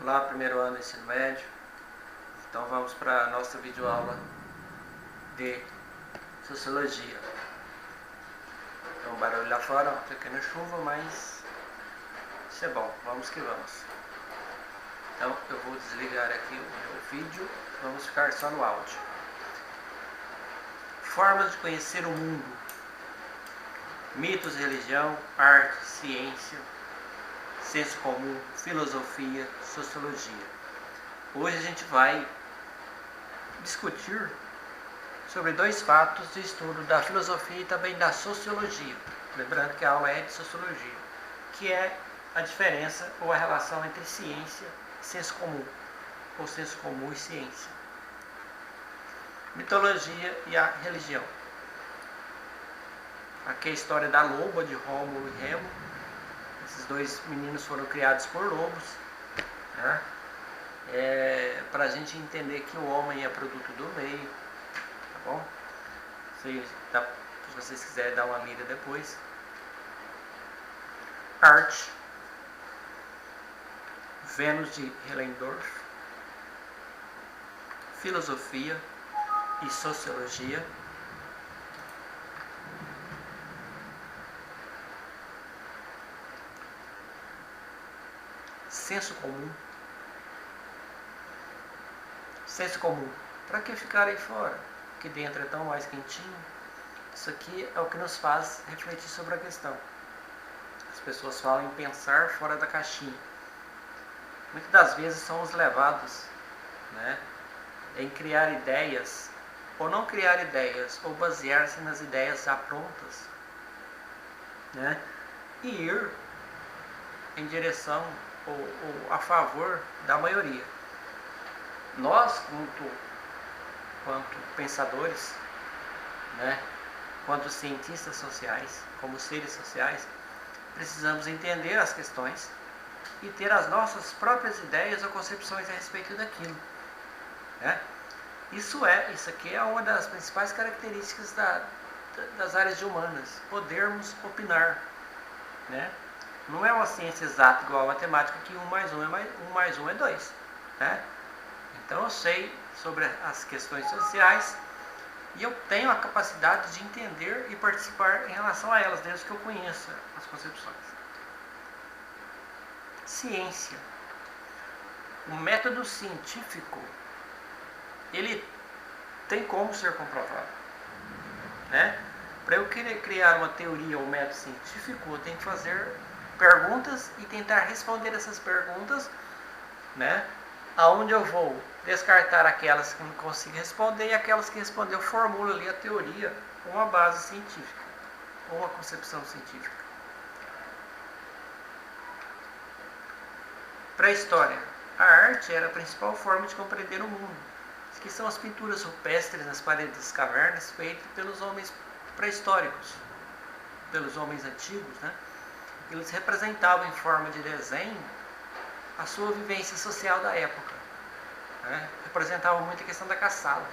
Olá, primeiro ano do ensino médio. Então vamos para a nossa videoaula de Sociologia. Tem um barulho lá fora, uma pequena chuva, mas isso é bom, vamos que vamos. Então eu vou desligar aqui o meu vídeo, vamos ficar só no áudio. Formas de conhecer o mundo: mitos, religião, arte, ciência, senso comum, filosofia, sociologia. Hoje a gente vai discutir sobre dois fatos de estudo da filosofia e também da sociologia. Lembrando que a aula é de sociologia, que é a diferença ou a relação entre ciência e senso comum, ou senso comum e ciência. Mitologia e a religião. Aqui é a história da loba de Rômulo e Remo. Esses dois meninos foram criados por lobos, né? Para a gente entender que o homem é produto do meio, tá bom? Se vocês quiserem dar uma lida depois. Arte. Vênus de Hellendorf. Filosofia e sociologia. Senso comum. Senso comum. Para que ficar aí fora? Aqui dentro é tão mais quentinho. Isso aqui é o que nos faz refletir sobre a questão. As pessoas falam em pensar fora da caixinha. Muitas das vezes somos levados, né, em criar ideias, ou não criar ideias, ou basear-se nas ideias já prontas, né, e ir em direção ou a favor da maioria. Nós, quanto pensadores, né, quanto cientistas sociais, como seres sociais, precisamos entender as questões e ter as nossas próprias ideias ou concepções a respeito daquilo, né? Isso aqui é uma das principais características das áreas de humanas, podermos opinar, né? Não é uma ciência exata igual a matemática, que 1 mais 1 é 2, né? Então eu sei sobre as questões sociais e eu tenho a capacidade de entender e participar em relação a elas, desde que eu conheça as concepções. Ciência. O método científico, ele tem como ser comprovado, né? Para eu querer criar uma teoria ou método científico, eu tenho que fazer perguntas e tentar responder essas perguntas, né? Aonde eu vou descartar aquelas que não consigo responder e aquelas que responder eu formulo ali a teoria com uma base científica ou uma concepção científica. Pré-história. A arte era a principal forma de compreender o mundo, que são as pinturas rupestres nas paredes das cavernas feitas pelos homens pré-históricos, pelos homens antigos, né? Eles representavam em forma de desenho a sua vivência social da época, né? Representavam muito a questão da caçada.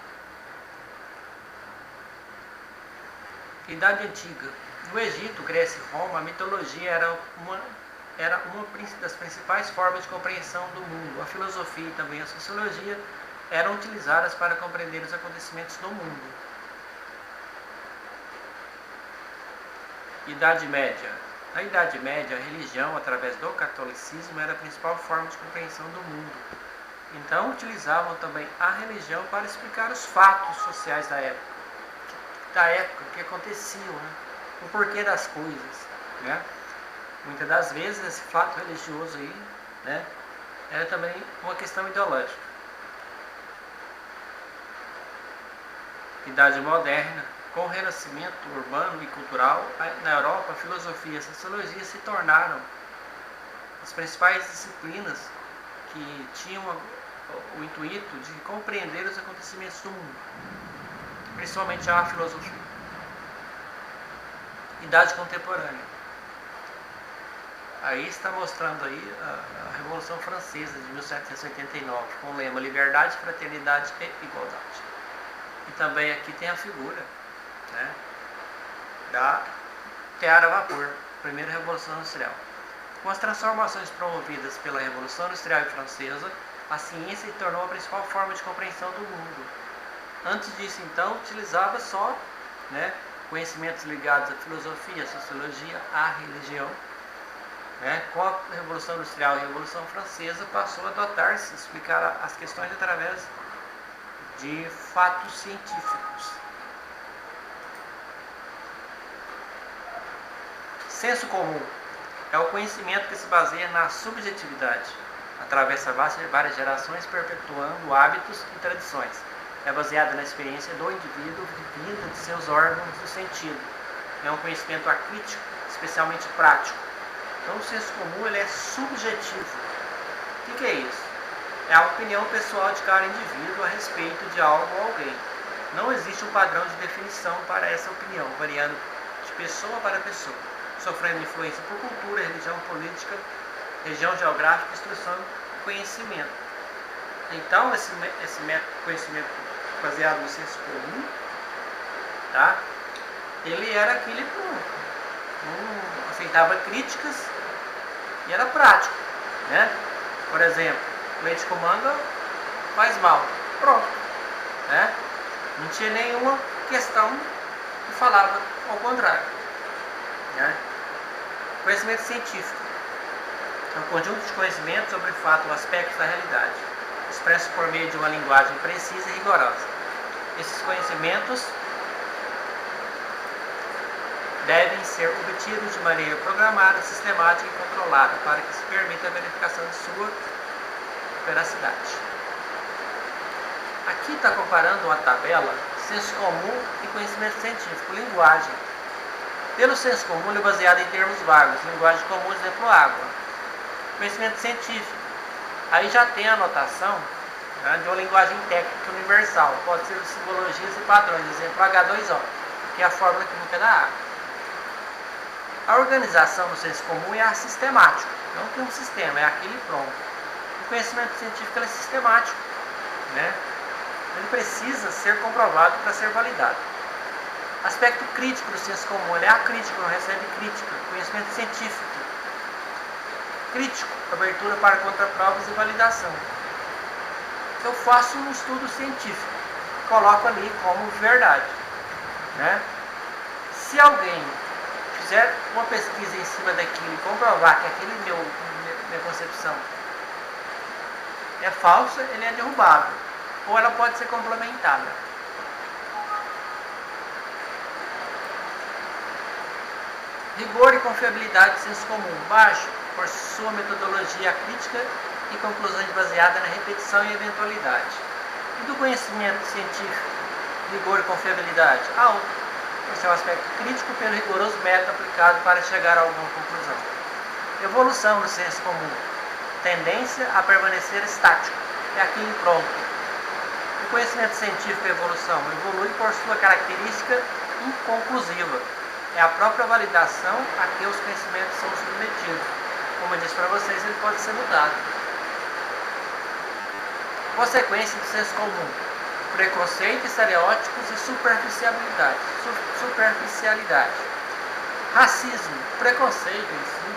Idade Antiga. No Egito, Grécia e Roma, a mitologia era uma das principais formas de compreensão do mundo. A filosofia e também a sociologia eram utilizadas para compreender os acontecimentos do mundo. Idade Média. Na Idade Média, a religião, através do catolicismo, era a principal forma de compreensão do mundo. Então, utilizavam também a religião para explicar os fatos sociais da época que aconteciam, né? O porquê das coisas, né? Muitas das vezes, esse fato religioso aí, né, era também uma questão ideológica. Idade Moderna. Com o renascimento urbano e cultural, na Europa, a filosofia e a sociologia se tornaram as principais disciplinas que tinham o intuito de compreender os acontecimentos do mundo, principalmente a filosofia. Idade Contemporânea. Aí está mostrando aí a Revolução Francesa de 1789, com o lema Liberdade, Fraternidade e Igualdade. E também aqui tem a figura, né, da tear a vapor, primeira Revolução Industrial. Com as transformações promovidas pela Revolução Industrial e Francesa, a ciência se tornou a principal forma de compreensão do mundo. Antes disso, então, utilizava só conhecimentos ligados à filosofia, à sociologia, à religião. Com a Revolução Industrial e a Revolução Francesa, passou a adotar-se, explicar as questões através de fatos científicos. Senso comum é o conhecimento que se baseia na subjetividade, atravessa várias gerações, perpetuando hábitos e tradições. É baseado na experiência do indivíduo vinda de seus órgãos do sentido. É um conhecimento acrítico, especialmente prático. Então, o senso comum ele é subjetivo. O que é isso? É a opinião pessoal de cada indivíduo a respeito de algo ou alguém. Não existe um padrão de definição para essa opinião, variando de pessoa para pessoa, sofrendo influência por cultura, religião, política, região geográfica, instrução e conhecimento. Então, esse conhecimento baseado no senso comum, ele era aquele pronto. Não aceitava críticas e era prático. Por exemplo, leite com manga faz mal. Pronto. Não tinha nenhuma questão que falava ao contrário. Conhecimento científico é um conjunto de conhecimentos sobre fato ou aspectos da realidade, expresso por meio de uma linguagem precisa e rigorosa. Esses conhecimentos devem ser obtidos de maneira programada, sistemática e controlada, para que se permita a verificação de sua veracidade. Aqui está comparando uma tabela, senso comum e conhecimento científico, linguagem. Pelo senso comum, ele é baseado em termos vagos, linguagem comum, exemplo, água. Conhecimento científico, aí já tem a anotação de uma linguagem técnica universal, pode ser de simbologias e padrões, exemplo, H2O, que é a fórmula química da água. A organização do senso comum é a sistemática, não tem um sistema, é aquele pronto. O conhecimento científico é sistemático, ele precisa ser comprovado para ser validado. Aspecto crítico do senso comum, ele é acrítico, não recebe crítica. Conhecimento científico. Crítico, abertura para contraprovas e validação. Eu faço um estudo científico, coloco ali como verdade. Se alguém fizer uma pesquisa em cima daquilo e comprovar que aquele minha concepção é falsa, ele é derrubado. Ou ela pode ser complementada. Rigor e confiabilidade do senso comum, baixo, por sua metodologia crítica e conclusões baseadas na repetição e eventualidade. E do conhecimento científico, rigor e confiabilidade, alto, por seu aspecto crítico pelo rigoroso método aplicado para chegar a alguma conclusão. Evolução do senso comum, tendência a permanecer estático, é aquilo pronto. O conhecimento científico e evolução, evolui por sua característica inconclusiva. É a própria validação a que os conhecimentos são submetidos. Como eu disse para vocês, ele pode ser mudado. Consequência do senso comum: preconceito, estereótipos e superficialidade. Racismo, preconceito em si.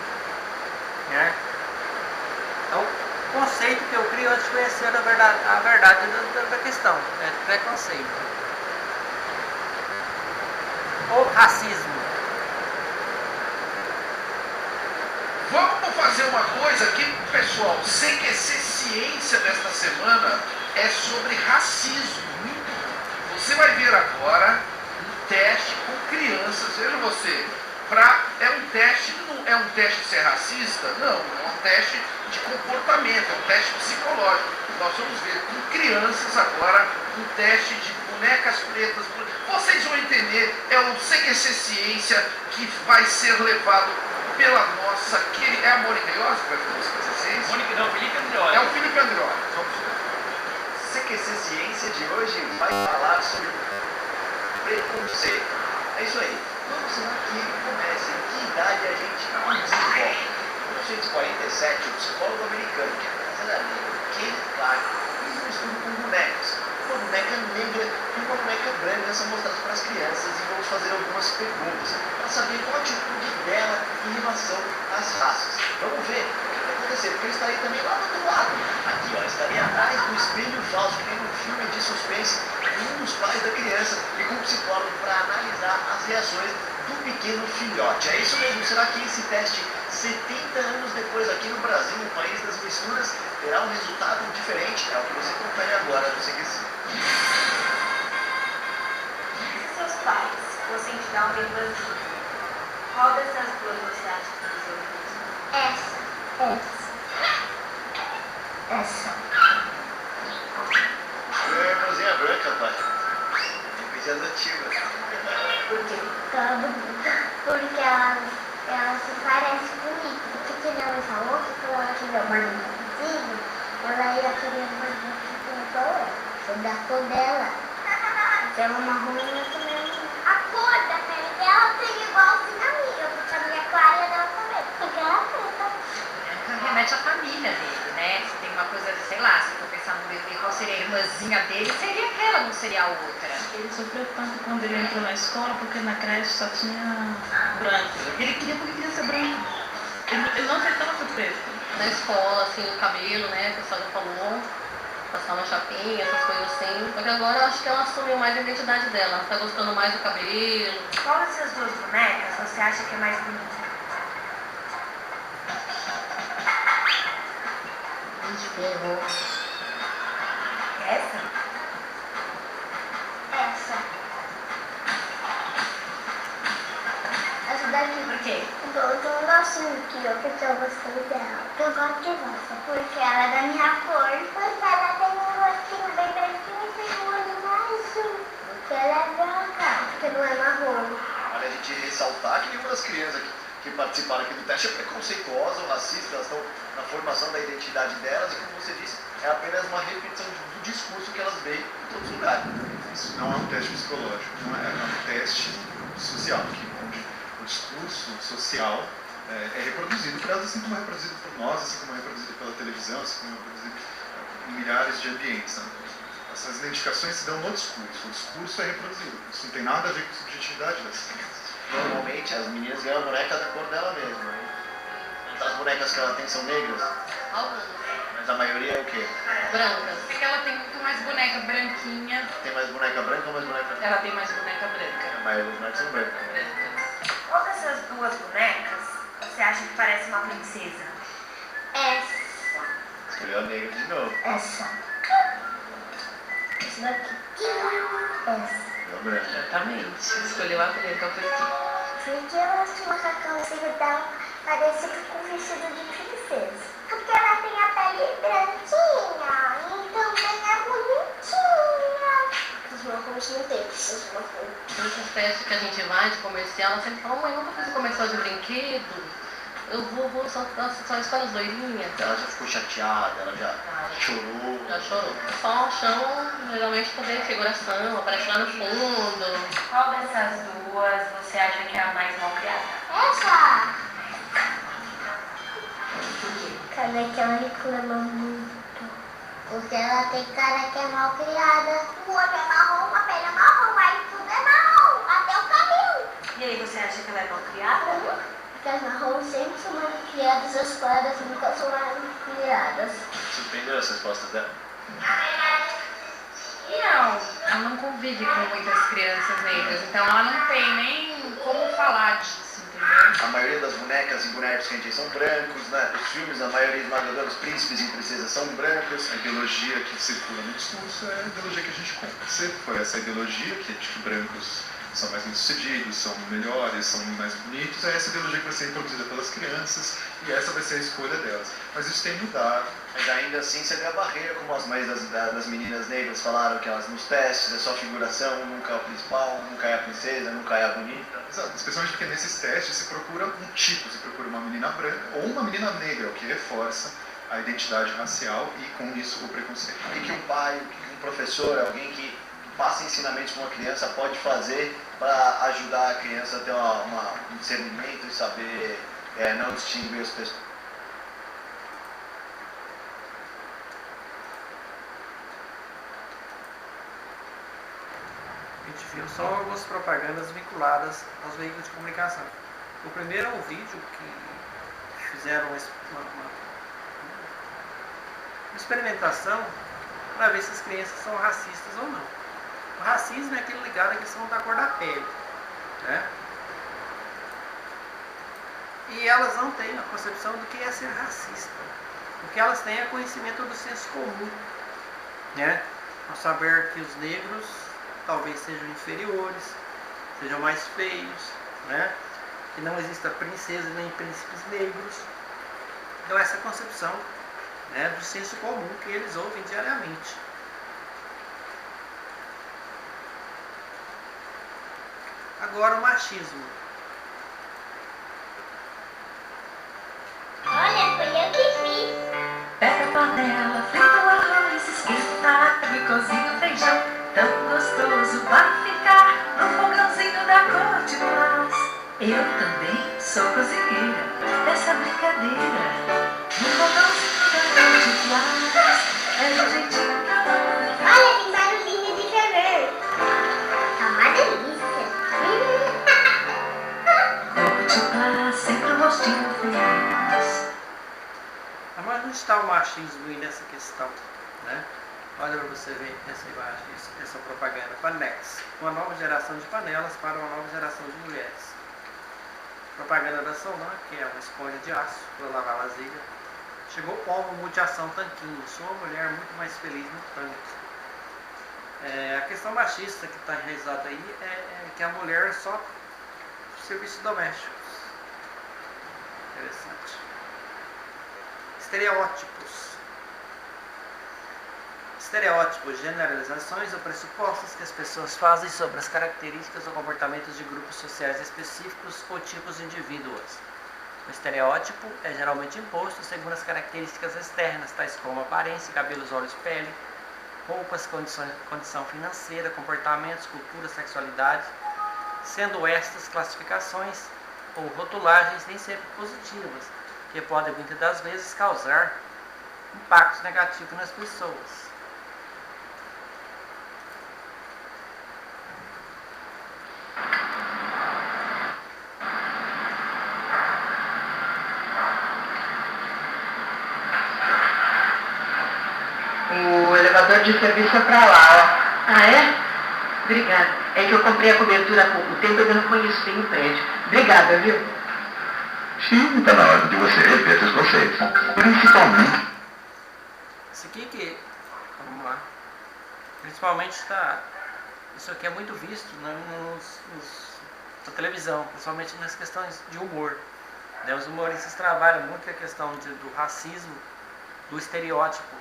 Então, o conceito que eu crio antes de conhecer a verdade da questão. É preconceito. Ou racismo. Vamos fazer uma coisa aqui, pessoal. CQC Ciência desta semana é sobre racismo. Você vai ver agora um teste com crianças. Veja você, é um teste, não é um teste de ser racista? Não, é um teste de comportamento, é um teste psicológico. Nós vamos ver com crianças agora um teste de bonecas pretas. Vocês vão entender, é um CQC Ciência que vai ser levado pela nossa querida... É a Mônica Iose que vai fazer o CQC Ciência? Mônica não, Felipe Andrioli. É o Felipe Andrioli. CQC Ciência de hoje vai falar sobre preconceito. É isso aí. Vamos lá que comece. Em que idade a gente desenvolve? Em 1947, o psicólogo americano, Keith Clark, fez um estudo com bonecas. Uma boneca negra e uma boneca branca são mostrados para as crianças e vamos fazer algumas perguntas para saber qual a atitude dela em relação às raças. Vamos ver o que vai acontecer, porque ele está aí também lá do outro lado. Aqui, ó, estaria atrás do espelho falso, que tem um filme de suspense, um dos pais da criança e com um psicólogo para analisar as reações do pequeno filhote. É isso mesmo, será que esse teste, 70 anos depois aqui no Brasil, no país das misturas, terá um resultado diferente? É o que você confere agora no CQC. Se seus pais fossem te dar uma irmãzinha, qual dessas duas você acha que eles iam fazer? Essa. É, irmãzinha branca, pai. Coisa adotiva. Por quê? Porque ela se parece comigo. Porque que ela falou que quando ela tiver uma irmãzinha, ela ia querer uma irmãzinha igual ela. Foi da cor dela. Se ela marrom, ela também. A cor da pele dela seria igualzinha a minha, porque a minha clara dela também. Porque ela é preta. Remete à família dele, né? Se tem uma coisa, sei lá, se for pensar no bebê, qual seria a irmãzinha dele, seria aquela, não seria a outra. Ele sofreu tanto quando ele entrou na escola, porque na creche só tinha branco. Ele queria porque queria ser branco. Ele não aceitava ser preto. Na escola, assim, o cabelo, né, que a senhora falou, passar uma chapinha, essas coisas assim. Só que agora eu acho que ela assumiu mais a identidade dela. Ela tá gostando mais do cabelo. Qual dessas duas bonecas você acha que é mais bonita? Essa? Essa daqui. Por quê? Eu tô um negocinho aqui, ó, porque eu gostei dela. Eu gosto de rosa, porque ela é da minha cor. Porque ela tem um rostinho bem branquinho e tem um olho mais azul. Porque ela é branca, porque não é marrom. Vale a gente ressaltar que nenhuma das crianças que participaram aqui do teste é preconceituosa ou racista, elas estão na formação da identidade delas e, como você disse, é apenas uma repetição do discurso que elas veem em todos os lugares. Isso não é um teste psicológico, não é um teste social, onde o discurso social é reproduzido por elas, assim como é reproduzido por nós, assim como é reproduzido pela televisão, assim como é reproduzido em milhares de ambientes. Né? Essas identificações se dão no discurso, o discurso é reproduzido, isso não tem nada a ver com a subjetividade dessas crianças. Normalmente as meninas ganham a boneca da cor dela mesma. Né? As bonecas que ela tem são negras, Algumas. mas a maioria é o quê? Brancas. Porque ela tem muito mais boneca branquinha. Tem mais boneca branca ou mais boneca branca? Ela tem mais boneca branca. A maioria das bonecas são brancas. Brancas. Qual dessas duas bonecas você acha que parece uma princesa? Essa. Escolheu a negra de novo. Essa daqui. Essa. Escolheu a branca. Exatamente. Escolheu a branca por quê? Porque eu acho que o macacãozinho dela parece com um vestido de princesa. Porque ela tem a pele branquinha e também é bonitinha. Os macacões não tem esses macacões. Nessas festas que a gente vai de comercial, ela sempre fala, mãe, nunca fiz comercial de brinquedo. Eu vou só escola loirinha. Ela já ficou chateada, ela já chorou. Já chorou. Só chão, geralmente fazer figuração, aparece lá no fundo. Qual dessas duas você acha que é a mais mal criada? Essa! Cara que ela reclama muito. Porque ela tem cara que é mal criada. O olho é marrom, a pele é marrom, aí tudo é marrom, até o cabelo. E aí você acha que ela é mal criada? Porque as marrons sempre são mal criadas, as claras nunca são mal criadas. Surpreendeu essa resposta dela? Não, ela não convive com muitas crianças negras, então ela não tem nem como falar disso, entendeu? A maioria das bonecas e bonecos que a gente tem são brancos, né? Os filmes, a maioria esmagadora, os príncipes e princesas são brancos. A ideologia que circula no discurso é a ideologia que a gente compra. Sempre foi essa ideologia que de que brancos são mais bem-sucedidos, são melhores, são mais bonitos. É essa ideologia que vai ser reproduzida pelas crianças e essa vai ser a escolha delas. Mas isso tem mudado. Mas ainda assim você vê a barreira, como as mães das meninas negras falaram que elas nos testes é só figuração, nunca é o principal, nunca é a princesa, nunca é a bonita. Exato, especialmente porque nesses testes se procura um tipo, se procura uma menina branca ou uma menina negra, o que reforça a identidade racial e com isso o preconceito. O que um pai, o que um professor, alguém que passa ensinamentos para uma criança pode fazer para ajudar a criança a ter um discernimento e saber não distinguir as pessoas? gente viu são algumas propagandas vinculadas aos veículos de comunicação. O primeiro é um vídeo que fizeram uma experimentação para ver se as crianças são racistas ou não. O racismo é aquele ligado à questão da cor da pele, né? E elas não têm a concepção do que é ser racista. O que elas têm é conhecimento do senso comum, né? Ao saber que os negros talvez sejam inferiores, sejam mais feios, né? Que não exista princesas nem príncipes negros. Então essa concepção, né, do senso comum que eles ouvem diariamente. Agora o machismo. Olha, foi eu que fiz. Pega a panela, frita o arroz, esquenta a água e cozinha o feijão. Tão gostoso vai ficar no fogãozinho da Corte-Blas. Eu também sou cozinheira dessa brincadeira. No fogãozinho da Corte-Blas. É do jeitinho que eu amo. Olha, tem barulhinho de ferver. Tá uma delícia. Corte-Blas, sempre um rostinho feliz. Mas onde está o machismo aí nessa questão, né? Olha para você ver essa imagem, essa propaganda. Panex, uma nova geração de panelas para uma nova geração de mulheres. Propaganda da Solan, que é uma esponja de aço para lavar vasilha. Chegou o pombo multiação tanquinho, sou uma mulher muito mais feliz no tanque. A questão machista que está enraizada aí é que a mulher só serviços domésticos. Interessante. Estereótipos. Estereótipos, generalizações ou pressupostos que as pessoas fazem sobre as características ou comportamentos de grupos sociais específicos ou tipos de indivíduos. O estereótipo é geralmente imposto segundo as características externas, tais como aparência, cabelos, olhos, pele, roupas, condição financeira, comportamentos, cultura, sexualidade, sendo estas classificações ou rotulagens nem sempre positivas, que podem muitas das vezes causar impactos negativos nas pessoas. O elevador de serviço é pra lá, ó. Ah, é? Obrigada. É que eu comprei a cobertura há pouco tempo e eu não conheço bem o prédio. Obrigada, viu? Sim, está na hora de você rever seus conceitos. Principalmente. Isso aqui que... Vamos lá. Principalmente está... Isso aqui é muito visto, né, na televisão, principalmente nas questões de humor. Né? Os humoristas trabalham muito a questão do racismo, do estereótipo,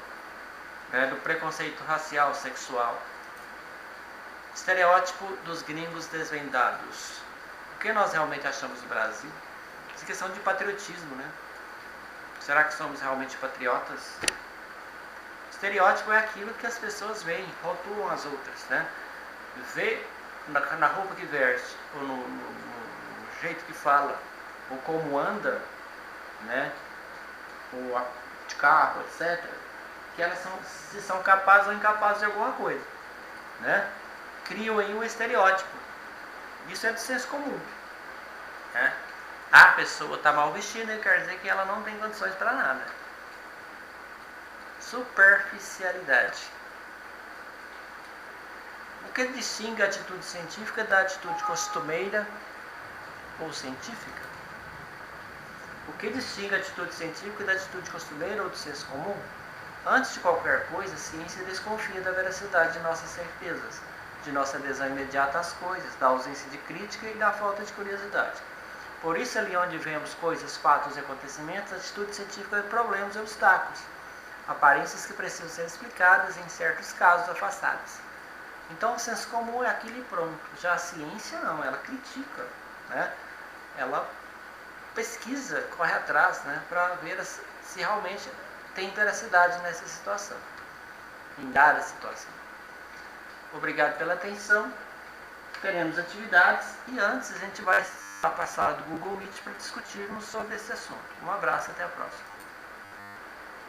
né, do preconceito racial, sexual. Estereótipo dos gringos desvendados. O que nós realmente achamos do Brasil? Essa questão de patriotismo, né? Será que somos realmente patriotas? Estereótipo é aquilo que as pessoas veem, rotulam as outras, né? Vê na roupa que veste, ou no jeito que fala, ou como anda, né? Ou de carro, etc. Que elas se são capazes ou incapazes de alguma coisa, né? Criam aí um estereótipo. Isso é do senso comum, né? A pessoa está mal vestida, quer dizer que ela não tem condições para nada. Superficialidade. O que distingue a atitude científica da atitude costumeira ou científica? O que distingue a atitude científica da atitude costumeira ou do senso comum? Antes de qualquer coisa, a ciência desconfia da veracidade de nossas certezas, de nossa adesão imediata às coisas, da ausência de crítica e da falta de curiosidade. Por isso, ali onde vemos coisas, fatos e acontecimentos, a atitude científica é problemas e obstáculos, aparências que precisam ser explicadas e, em certos casos, afastadas. Então, o senso comum é aquilo e pronto. Já a ciência não, ela critica, né? Ela pesquisa, corre atrás, né, para ver se realmente tem veracidade nessa situação, em dada situação. Obrigado pela atenção. Teremos atividades e antes a gente vai passar do Google Meet para discutirmos sobre esse assunto. Um abraço, até a próxima.